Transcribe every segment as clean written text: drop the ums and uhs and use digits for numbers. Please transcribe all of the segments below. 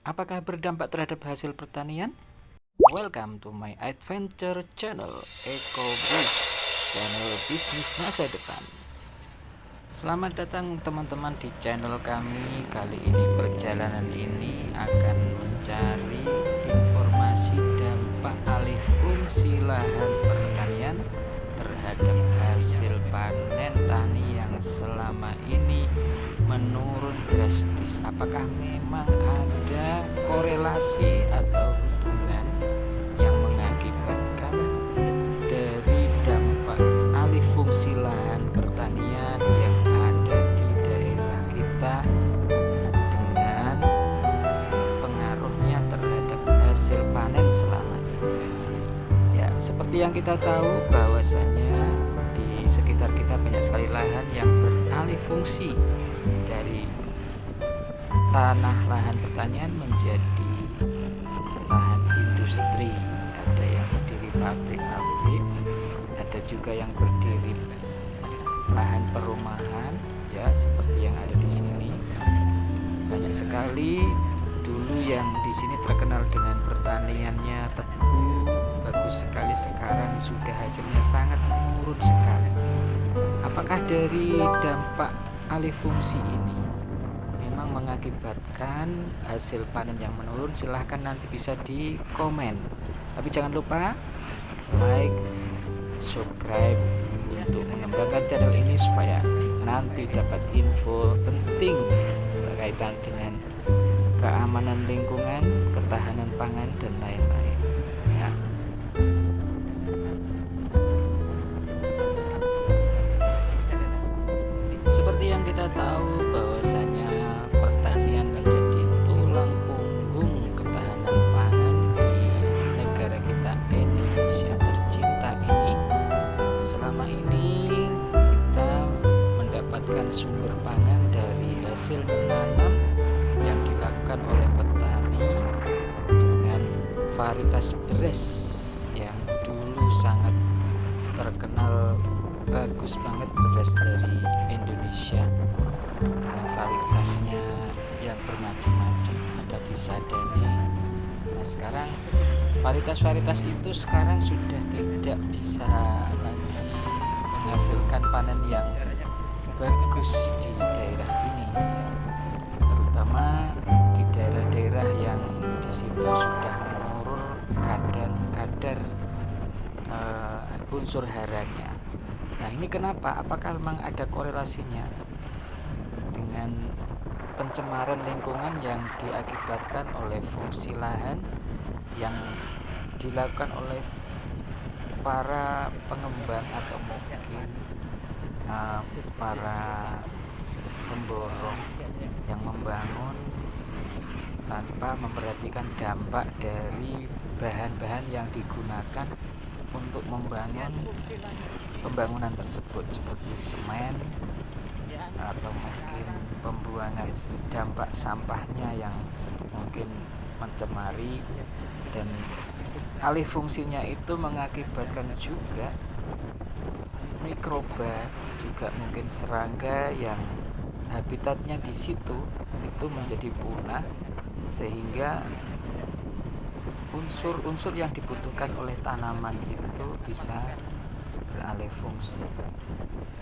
Apakah berdampak terhadap hasil pertanian? Welcome to my adventure channel, EcoBiz, channel bisnis masa depan. Selamat datang teman-teman di channel kami. Kali ini perjalanan ini akan mencari informasi dampak alih fungsi lahan pertanian terhadap hasil panen tani yang selama ini menurun drastis. Apakah memang ada korelasi atau hubungan yang mengakibatkan dari dampak alih fungsi lahan pertanian yang ada di daerah kita dengan pengaruhnya terhadap hasil panen selama ini? Ya, seperti yang kita tahu bahwasanya di sekitar kita banyak sekali lahan yang beralih fungsi dari tanah lahan pertanian menjadi lahan industri. Ada yang berdiri pabrik-pabrik, ada juga yang berdiri lahan perumahan, ya seperti yang ada di sini. Banyak sekali dulu yang di sini terkenal dengan pertaniannya tebu, bagus sekali, sekarang sudah hasilnya sangat menurun sekali. Apakah dari dampak alih fungsi ini memang mengakibatkan hasil panen yang menurun? Silahkan nanti bisa di komen. Tapi jangan lupa like, subscribe untuk mengembangkan channel ini supaya nanti dapat info penting berkaitan dengan keamanan lingkungan, ketahanan pangan, dan lain-lain, ya. Seperti yang kita tahu bahwasanya pertanian menjadi tulang punggung ketahanan pangan di negara kita Indonesia tercinta ini. Selama ini kita mendapatkan sumber pangan dari hasil menanam yang dilakukan oleh petani dengan varietas beras yang dulu sangat terkenal bagus banget, beras dari Indonesia dengan varietasnya yang bermacam-macam, ada disadani. Nah, sekarang varietas-varietas itu sekarang sudah tidak bisa lagi menghasilkan panen yang bagus di daerah ini, terutama di daerah-daerah yang di situ sudah menurun kadar unsur haranya. Nah, ini kenapa? Apakah memang ada korelasinya dengan pencemaran lingkungan yang diakibatkan oleh fungsi lahan yang dilakukan oleh para pengembang atau mungkin para pemborong yang membangun tanpa memperhatikan dampak dari bahan-bahan yang digunakan untuk membangun pembangunan tersebut, seperti semen atau mungkin pembuangan dampak sampahnya yang mungkin mencemari, dan alih fungsinya itu mengakibatkan juga mikroba, juga mungkin serangga yang habitatnya di situ itu menjadi punah, sehingga unsur-unsur yang dibutuhkan oleh tanaman itu bisa beralih fungsi,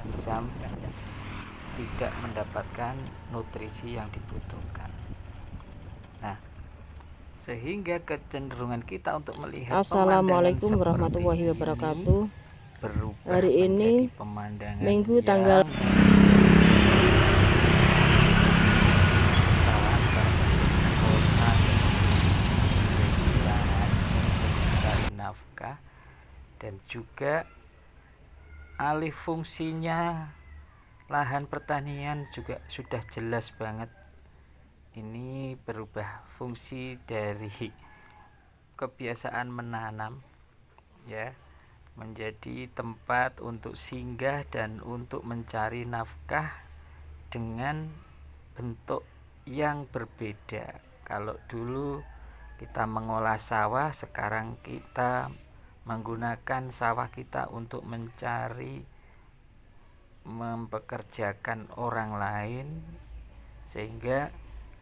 bisa tidak mendapatkan nutrisi yang dibutuhkan. Nah, sehingga kecenderungan kita untuk melihat Assalamualaikum warahmatullahi wabarakatuh. berubah Hari ini menjadi pemandangan Minggu yang tanggal sawah sekarang menjadi kota, menjadi lahan untuk mencari nafkah, dan juga alih fungsinya lahan pertanian juga sudah jelas banget. Ini berubah fungsi dari kebiasaan menanam, ya, menjadi tempat untuk singgah dan untuk mencari nafkah dengan bentuk yang berbeda. Kalau dulu kita mengolah sawah, sekarang kita menggunakan sawah kita untuk mencari, mempekerjakan orang lain, sehingga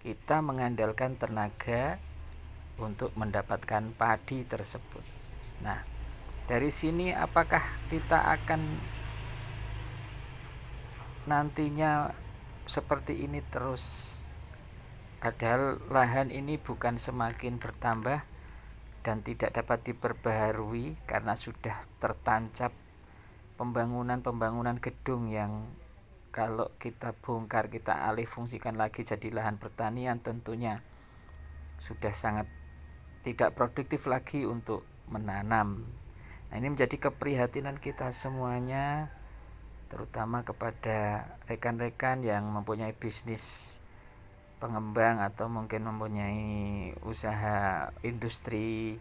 kita mengandalkan tenaga untuk mendapatkan padi tersebut. Nah, dari sini apakah kita akan nantinya seperti ini terus? Padahal lahan ini bukan semakin bertambah dan tidak dapat diperbaharui karena sudah tertancap pembangunan gedung yang kalau kita bongkar, kita alih fungsikan lagi jadi lahan pertanian, tentunya sudah sangat tidak produktif lagi untuk menanam. Nah, ini menjadi keprihatinan kita semuanya, terutama kepada rekan-rekan yang mempunyai bisnis pengembang atau mungkin mempunyai usaha industri.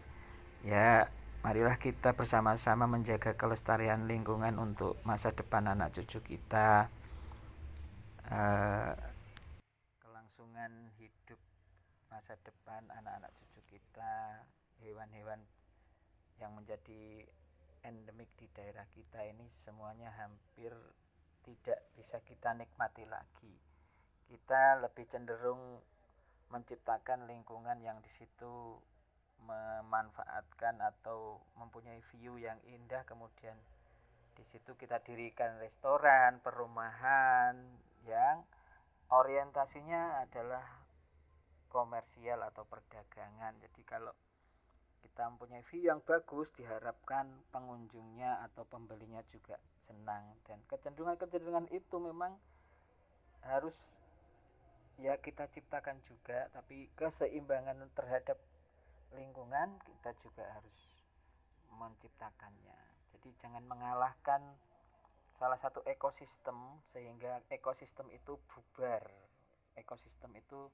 Ya, marilah kita bersama-sama menjaga kelestarian lingkungan untuk masa depan anak cucu kita, kelangsungan hidup masa depan anak-anak cucu kita, hewan-hewan yang menjadi endemik di daerah kita ini semuanya hampir tidak bisa kita nikmati lagi. Kita lebih cenderung menciptakan lingkungan yang di situ memanfaatkan atau mempunyai view yang indah, kemudian di situ kita dirikan restoran, perumahan yang orientasinya adalah komersial atau perdagangan. Jadi kalau kita mempunyai view yang bagus, diharapkan pengunjungnya atau pembelinya juga senang, dan kecenderungan itu memang harus ya kita ciptakan juga, tapi keseimbangan terhadap lingkungan kita juga harus menciptakannya. Jadi jangan mengalahkan salah satu ekosistem sehingga ekosistem itu bubar, ekosistem itu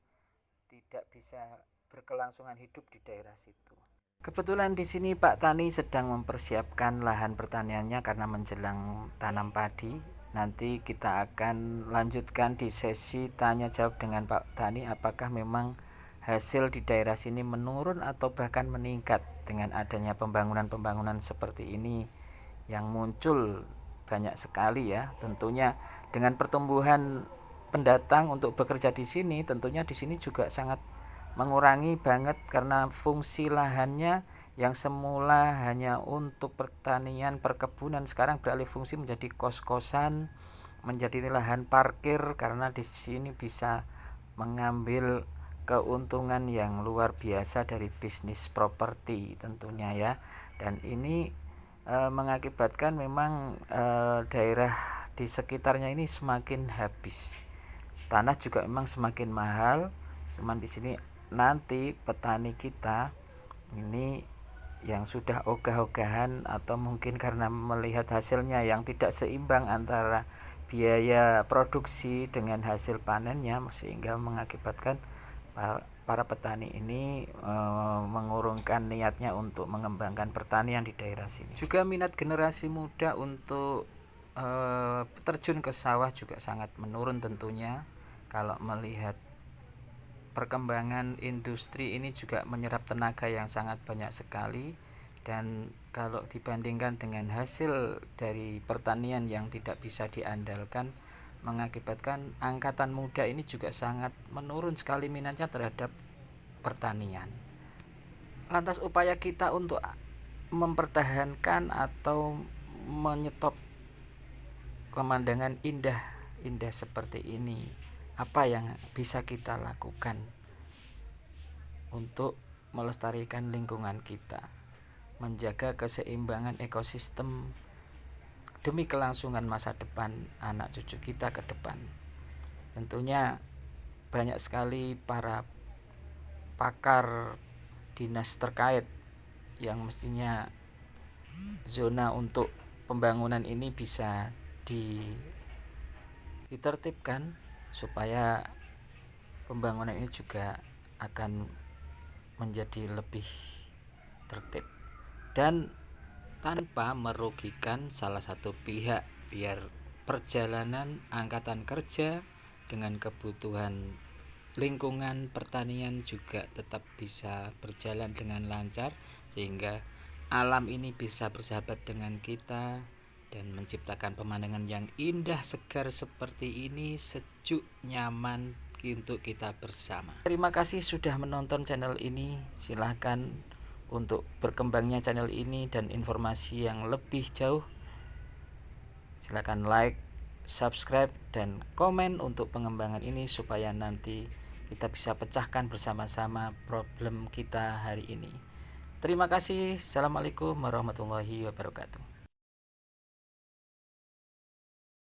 tidak bisa berkelangsungan hidup di daerah situ. Kebetulan di sini Pak Tani sedang mempersiapkan lahan pertaniannya karena menjelang tanam padi. Nanti kita akan lanjutkan di sesi tanya jawab dengan Pak Tani, apakah memang hasil di daerah sini menurun atau bahkan meningkat dengan adanya pembangunan seperti ini yang muncul banyak sekali ya. Tentunya dengan pertumbuhan pendatang untuk bekerja di sini, tentunya di sini juga sangat mengurangi banget karena fungsi lahannya yang semula hanya untuk pertanian, perkebunan, sekarang beralih fungsi menjadi kos-kosan, menjadi lahan parkir, karena di sini bisa mengambil keuntungan yang luar biasa dari bisnis properti tentunya ya. Dan ini mengakibatkan memang daerah di sekitarnya ini semakin habis. Tanah juga memang semakin mahal. Cuman di sini nanti petani kita ini yang sudah ogah-ogahan atau mungkin karena melihat hasilnya yang tidak seimbang antara biaya produksi dengan hasil panennya, sehingga mengakibatkan para petani ini mengurungkan niatnya untuk mengembangkan pertanian di daerah sini. Juga minat generasi muda untuk terjun ke sawah juga sangat menurun tentunya. Kalau melihat perkembangan industri ini juga menyerap tenaga yang sangat banyak sekali, dan kalau dibandingkan dengan hasil dari pertanian yang tidak bisa diandalkan, mengakibatkan angkatan muda ini juga sangat menurun sekali minatnya terhadap pertanian. Lantas upaya kita untuk mempertahankan atau menyetop pemandangan indah seperti ini, apa yang bisa kita lakukan untuk melestarikan lingkungan kita, menjaga keseimbangan ekosistem demi kelangsungan masa depan anak cucu kita ke depan? Tentunya banyak sekali para pakar dinas terkait yang mestinya zona untuk pembangunan ini bisa ditertibkan supaya pembangunan ini juga akan menjadi lebih tertib dan tanpa merugikan salah satu pihak, biar perjalanan angkatan kerja dengan kebutuhan lingkungan pertanian juga tetap bisa berjalan dengan lancar, sehingga alam ini bisa bersahabat dengan kita dan menciptakan pemandangan yang indah segar seperti ini, sejuk, nyaman, untuk kita bersama. Terima kasih sudah menonton channel ini. Silahkan untuk berkembangnya channel ini dan informasi yang lebih jauh, silahkan like, subscribe, dan komen untuk pengembangan ini supaya nanti kita bisa pecahkan bersama-sama problem kita hari ini. Terima kasih. Assalamualaikum warahmatullahi wabarakatuh.